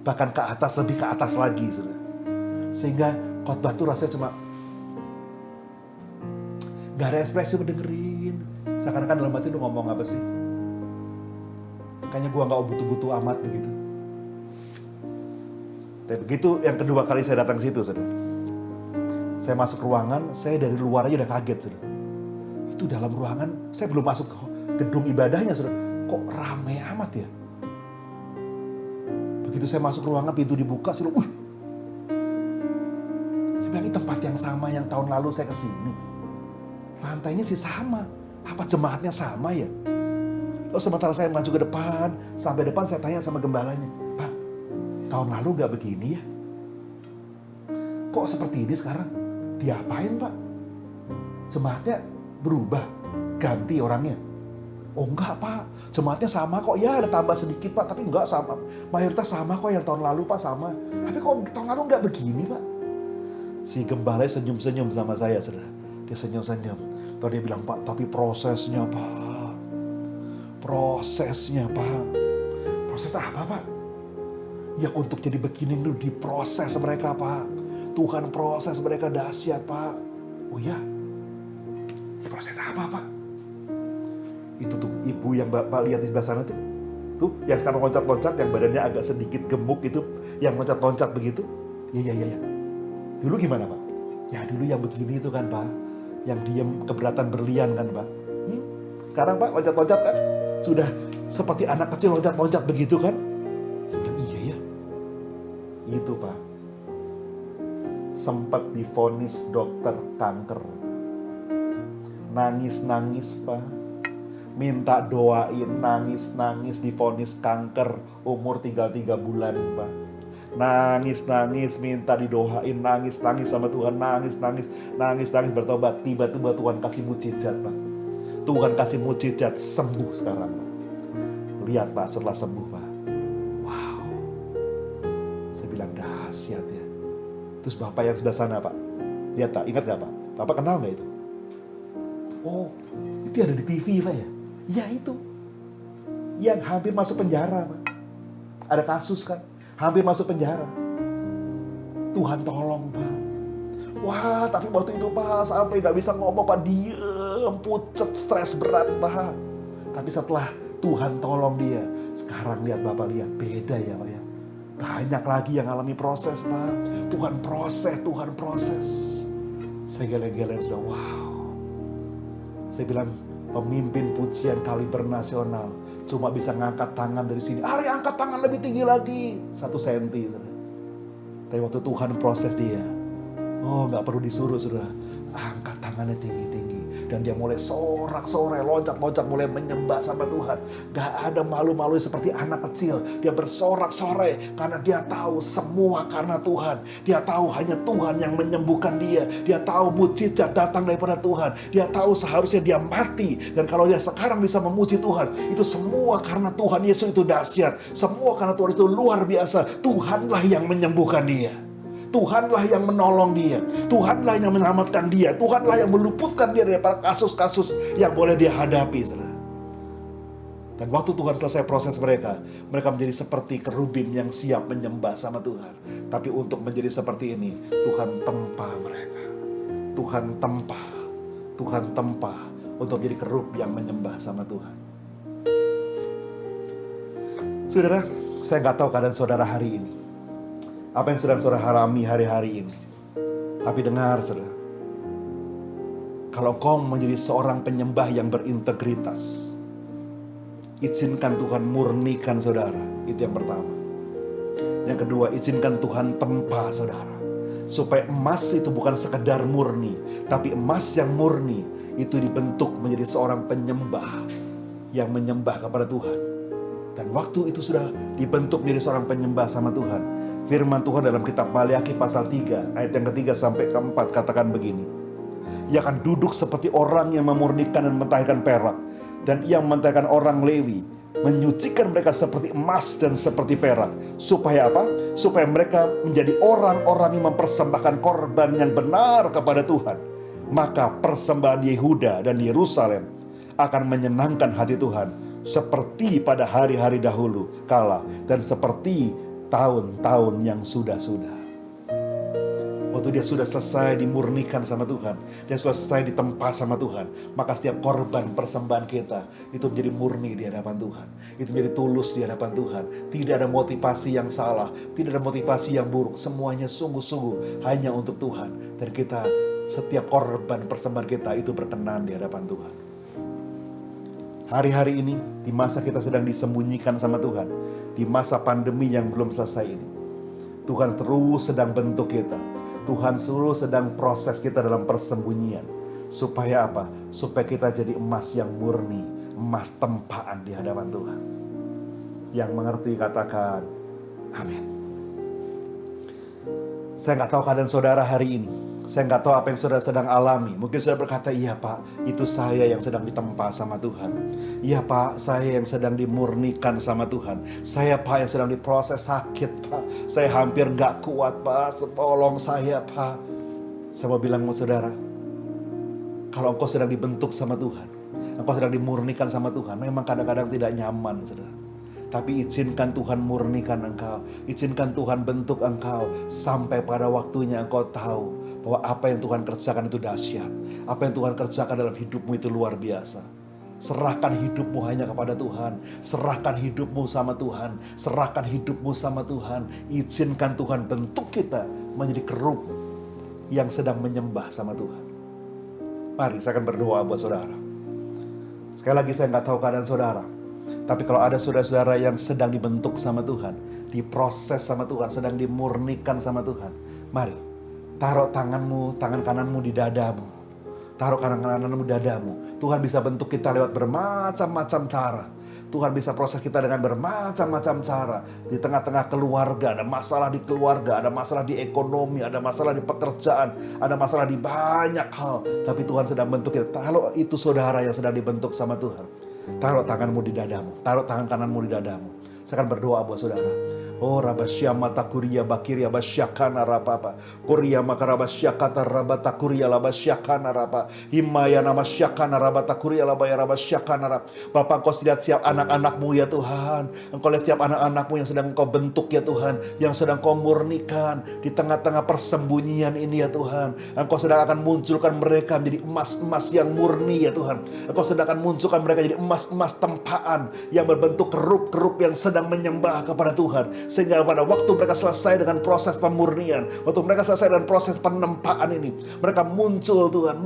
Bahkan ke atas, lebih ke atas lagi, saudara. Sehingga khotbah itu rasanya cuma gak ada ekspresi mendengerin. Seakan-akan dalam hati lu ngomong apa sih? Kayaknya gua gak butuh-butuh amat begitu. Tapi begitu yang kedua kali saya datang ke situ, saudara. Saya masuk ruangan, saya dari luar aja udah kaget, saudara. Itu dalam ruangan, saya belum masuk ke gedung ibadahnya, saudara. Kok rame amat ya? Begitu saya masuk ruangan, pintu dibuka, saudara. Saya bilang, ini tempat yang sama yang tahun lalu saya kesini. Lantainya sih sama. Apa jemaatnya sama ya? Lalu sementara saya maju ke depan, sampai depan saya tanya sama gembalanya, Pak, tahun lalu nggak begini ya? Kok seperti ini sekarang? Diapain Pak? Jemaatnya berubah, ganti orangnya? Oh enggak Pak, jemaatnya sama kok. Ya ada tambah sedikit Pak, tapi enggak sama. Mayoritas sama kok yang tahun lalu Pak, sama. Tapi kok tahun lalu nggak begini Pak? Si gembala senyum-senyum sama saya, saudara. Dia senyum-senyum. Lalu dia bilang, Pak, tapi prosesnya Pak. Prosesnya Pak. Proses apa Pak? Ya untuk jadi begini dulu diproses mereka Pak. Tuhan proses mereka dahsyat Pak. Oh ya? Proses apa Pak? Itu tuh ibu yang Bapak lihat di sebelah sana tuh. Tuh yang sekarang loncat-loncat, yang badannya agak sedikit gemuk itu. Yang loncat-loncat begitu. Iya. Dulu gimana Pak? Ya dulu yang begini itu kan Pak. Yang diam keberatan berlian kan Pak. Sekarang Pak loncat-loncat kan. Sudah seperti anak kecil loncat-loncat begitu kan. Saya bilang iya ya. Itu Pak. Sempat divonis dokter kanker. Nangis-nangis Pak. Minta doain, nangis-nangis divonis kanker. Umur tinggal 3 bulan Pak. Nangis-nangis minta didoain, nangis-nangis sama Tuhan, nangis-nangis bertobat. Tiba-tiba Tuhan kasih mujizat Pak. Tuhan kasih mujizat, sembuh sekarang Pak. Lihat Pak setelah sembuh Pak. Wow. Saya bilang dahsyat ya. Terus Bapak yang sebelah sana Pak, lihat tak, ingat gak Pak? Bapak kenal gak itu? Oh, itu ada di TV Pak ya? Iya itu. Yang hampir masuk penjara Pak. Ada kasus kan? Hampir masuk penjara. Tuhan tolong Pak. Wah, tapi waktu itu Pak sampai gak bisa ngomong Pak. Diem, pucet, stres berat Pak. Tapi setelah Tuhan tolong dia, sekarang lihat Bapak lihat, beda ya Pak ya. Banyak lagi yang alami proses Pak. Tuhan proses. Saya geleng-geleng sudah wow. Saya bilang pemimpin pujian kaliber nasional cuma bisa ngangkat tangan dari sini. Ari angkat tangan lebih tinggi lagi 1 senti. Tapi waktu Tuhan proses dia, oh gak perlu disuruh saudara, angkat tangannya tinggi-tinggi. Dan dia mulai sorak-sorai, loncat-loncat, mulai menyembah sama Tuhan. Gak ada malu-malu seperti anak kecil. Dia bersorak-sorai karena dia tahu semua karena Tuhan. Dia tahu hanya Tuhan yang menyembuhkan dia. Dia tahu mujizat datang daripada Tuhan. Dia tahu seharusnya dia mati. Dan kalau dia sekarang bisa memuji Tuhan, itu semua karena Tuhan Yesus itu dahsyat. Semua karena Tuhan itu luar biasa. Tuhanlah yang menyembuhkan dia. Tuhanlah yang menolong dia. Tuhanlah yang menyelamatkan dia. Tuhanlah yang meluputkan dia dari para kasus-kasus yang boleh dia hadapi. Saudara. Dan waktu Tuhan selesai proses mereka menjadi seperti kerubim yang siap menyembah sama Tuhan. Tapi untuk menjadi seperti ini, Tuhan tempa mereka. Tuhan tempa untuk menjadi kerub yang menyembah sama Tuhan. Saudara, saya gak tahu keadaan saudara hari ini. Apa yang sedang saudara alami hari-hari ini. Tapi dengar saudara, kalau kau menjadi seorang penyembah yang berintegritas, izinkan Tuhan murnikan saudara. Itu yang pertama. Yang kedua, izinkan Tuhan tempa saudara. Supaya emas itu bukan sekedar murni, tapi emas yang murni itu dibentuk menjadi seorang penyembah yang menyembah kepada Tuhan. Dan waktu itu sudah dibentuk menjadi seorang penyembah sama Tuhan, firman Tuhan dalam kitab Maliaki pasal 3 ayat yang ketiga sampai keempat katakan begini. Ia akan duduk seperti orang yang memurnikan dan mentahirkan perak, dan ia mentahirkan orang Lewi, menyucikan mereka seperti emas dan seperti perak. Supaya apa? Supaya mereka menjadi orang-orang yang mempersembahkan korban yang benar kepada Tuhan. Maka persembahan Yehuda dan Yerusalem akan menyenangkan hati Tuhan, seperti pada hari-hari dahulu kala, dan seperti tahun-tahun yang sudah-sudah. Waktu dia sudah selesai dimurnikan sama Tuhan, dia sudah selesai ditempa sama Tuhan, maka setiap korban persembahan kita itu menjadi murni di hadapan Tuhan. Itu menjadi tulus di hadapan Tuhan. Tidak ada motivasi yang salah, tidak ada motivasi yang buruk. Semuanya sungguh-sungguh hanya untuk Tuhan. Dan kita, setiap korban persembahan kita itu berkenan di hadapan Tuhan. Hari-hari ini, di masa kita sedang disembunyikan sama Tuhan, di masa pandemi yang belum selesai ini, Tuhan terus sedang bentuk kita. Tuhan suruh sedang proses kita dalam persembunyian. Supaya apa? Supaya kita jadi emas yang murni, emas tempaan di hadapan Tuhan. Yang mengerti katakan, amin. Saya nggak tahu keadaan saudara hari ini. Saya nggak tahu apa yang saudara sedang alami. Mungkin saudara berkata, iya Pak, itu saya yang sedang ditempa sama Tuhan. Iya Pak, saya yang sedang dimurnikan sama Tuhan. Saya Pak yang sedang diproses sakit Pak. Saya hampir nggak kuat Pak, tolong saya Pak. Saya mau bilang sama saudara, kalau engkau sedang dibentuk sama Tuhan, engkau sedang dimurnikan sama Tuhan, memang kadang-kadang tidak nyaman saudara. Tapi izinkan Tuhan murnikan engkau. Izinkan Tuhan bentuk engkau. Sampai pada waktunya engkau tahu bahwa apa yang Tuhan kerjakan itu dahsyat. Apa yang Tuhan kerjakan dalam hidupmu itu luar biasa. Serahkan hidupmu hanya kepada Tuhan. Serahkan hidupmu sama Tuhan. Serahkan hidupmu sama Tuhan. Izinkan Tuhan bentuk kita menjadi kerub yang sedang menyembah sama Tuhan. Mari saya akan berdoa buat saudara. Sekali lagi saya nggak tahu keadaan saudara. Tapi kalau ada saudara-saudara yang sedang dibentuk sama Tuhan, diproses sama Tuhan, sedang dimurnikan sama Tuhan, mari taruh tanganmu, tangan kananmu di dadamu. Taruh tangan kananmu di dadamu. Tuhan bisa bentuk kita lewat bermacam-macam cara. Tuhan bisa proses kita dengan bermacam-macam cara. Di tengah-tengah keluarga, ada masalah di keluarga, ada masalah di ekonomi, ada masalah di pekerjaan, ada masalah di banyak hal. Tapi Tuhan sedang bentuk kita. Kalau itu saudara yang sedang dibentuk sama Tuhan, taruh tanganmu di dadamu, taruh tangan kananmu di dadamu. Saya akan berdoa buat saudara. Oh rabasyama takuria bakiria basyakana rapapa. Kuria makarabasyakata rabatakuria labasyakana rapa. Himaya namasyakana rabatakuria labaya rabasyakana rap. Bapak, engkau lihat siap anak-anakmu ya Tuhan. Engkau lihat siap anak-anakmu yang sedang engkau bentuk ya Tuhan. Yang sedang kau murnikan di tengah-tengah persembunyian ini ya Tuhan. Engkau sedang akan munculkan mereka menjadi emas-emas yang murni ya Tuhan. Engkau sedang akan munculkan mereka jadi emas-emas tempaan yang berbentuk kerup-kerup yang sedang menyembah kepada Tuhan. Sehingga pada waktu mereka selesai dengan proses pemurnian, waktu mereka selesai dengan proses penempaan ini, mereka muncul Tuhan,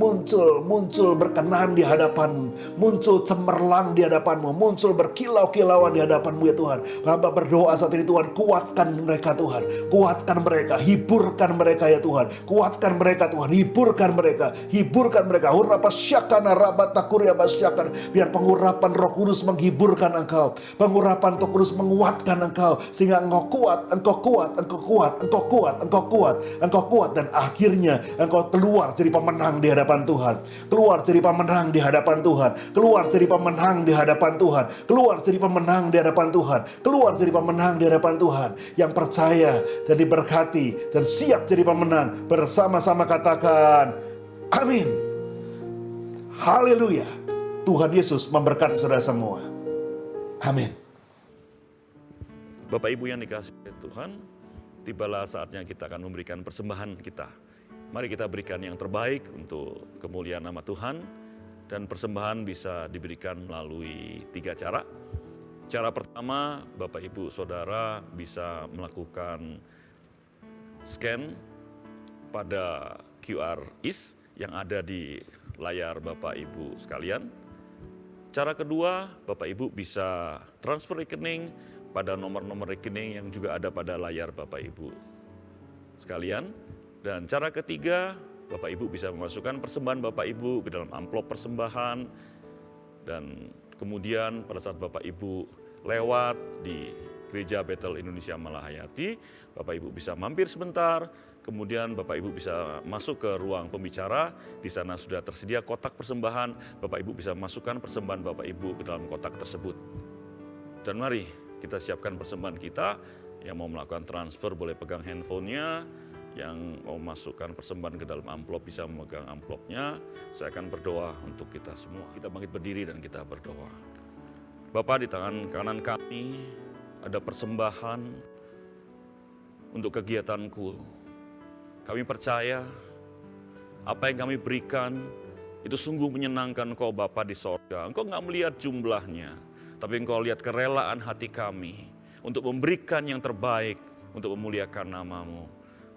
muncul berkenan di hadapanmu, muncul cemerlang di hadapanmu, muncul berkilau-kilauan di hadapanmu ya Tuhan. Hamba berdoa saat ini Tuhan, kuatkan mereka Tuhan, kuatkan mereka, hiburkan mereka ya Tuhan, kuatkan mereka Tuhan, hiburkan mereka. Hurapasyakana rabatakuria basyakana. Biar pengurapan Roh Kudus menghiburkan engkau, pengurapan Roh Kudus menguatkan engkau, sehingga engkau kuat, dan akhirnya engkau keluar jadi pemenang di hadapan Tuhan, keluar jadi pemenang di hadapan Tuhan, keluar jadi pemenang di hadapan Tuhan, keluar jadi pemenang di hadapan Tuhan, keluar jadi pemenang di hadapan Tuhan, yang percaya dan diberkati dan siap jadi pemenang. Bersama-sama katakan amin. Haleluya. Tuhan Yesus memberkati saudara semua. Amin. Bapak Ibu yang dikasihi Tuhan, tibalah saatnya kita akan memberikan persembahan kita. Mari kita berikan yang terbaik untuk kemuliaan nama Tuhan. Dan persembahan bisa diberikan melalui 3 cara. Cara pertama, Bapak Ibu Saudara bisa melakukan scan pada QR IS yang ada di layar Bapak Ibu sekalian. Cara kedua, Bapak Ibu bisa transfer rekening pada nomor-nomor rekening yang juga ada pada layar Bapak Ibu sekalian. Dan cara ketiga, Bapak Ibu bisa memasukkan persembahan Bapak Ibu ke dalam amplop persembahan. Dan kemudian pada saat Bapak Ibu lewat di Gereja Betel Indonesia Malahayati, Bapak Ibu bisa mampir sebentar, kemudian Bapak Ibu bisa masuk ke ruang pembicara. Di sana sudah tersedia kotak persembahan, Bapak Ibu bisa masukkan persembahan Bapak Ibu ke dalam kotak tersebut. Dan mari kita siapkan persembahan kita. Yang mau melakukan transfer boleh pegang handphonenya, yang mau masukkan persembahan ke dalam amplop bisa memegang amplopnya. Saya akan berdoa untuk kita semua. Kita bangkit berdiri dan kita berdoa. Bapa, di tangan kanan kami ada persembahan untuk kegiatanku. Kami percaya apa yang kami berikan itu sungguh menyenangkan Engkau Bapa di sorga. Engkau nggak melihat jumlahnya, tapi Engkau lihat kerelaan hati kami untuk memberikan yang terbaik untuk memuliakan nama-Mu.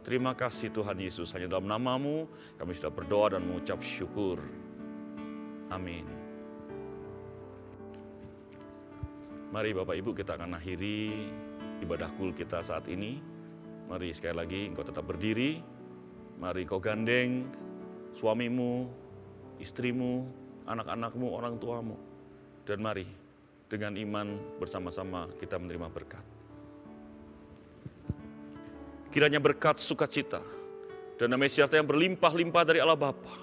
Terima kasih Tuhan Yesus, hanya dalam nama-Mu kami sudah berdoa dan mengucap syukur. Amin. Mari Bapak Ibu kita akan akhiri ibadah kul kita saat ini. Mari sekali lagi engkau tetap berdiri. Mari kau gandeng suamimu, istrimu, anak-anakmu, orang tuamu. Dan mari dengan iman bersama-sama kita menerima berkat. Kiranya berkat sukacita dan damai sejahtera yang berlimpah-limpah dari Allah Bapa,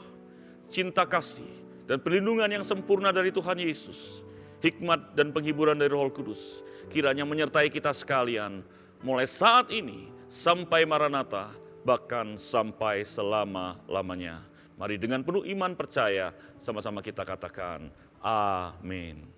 cinta kasih dan perlindungan yang sempurna dari Tuhan Yesus, hikmat dan penghiburan dari Roh Kudus, kiranya menyertai kita sekalian mulai saat ini sampai Maranatha, bahkan sampai selama-lamanya. Mari dengan penuh iman percaya sama-sama kita katakan amin.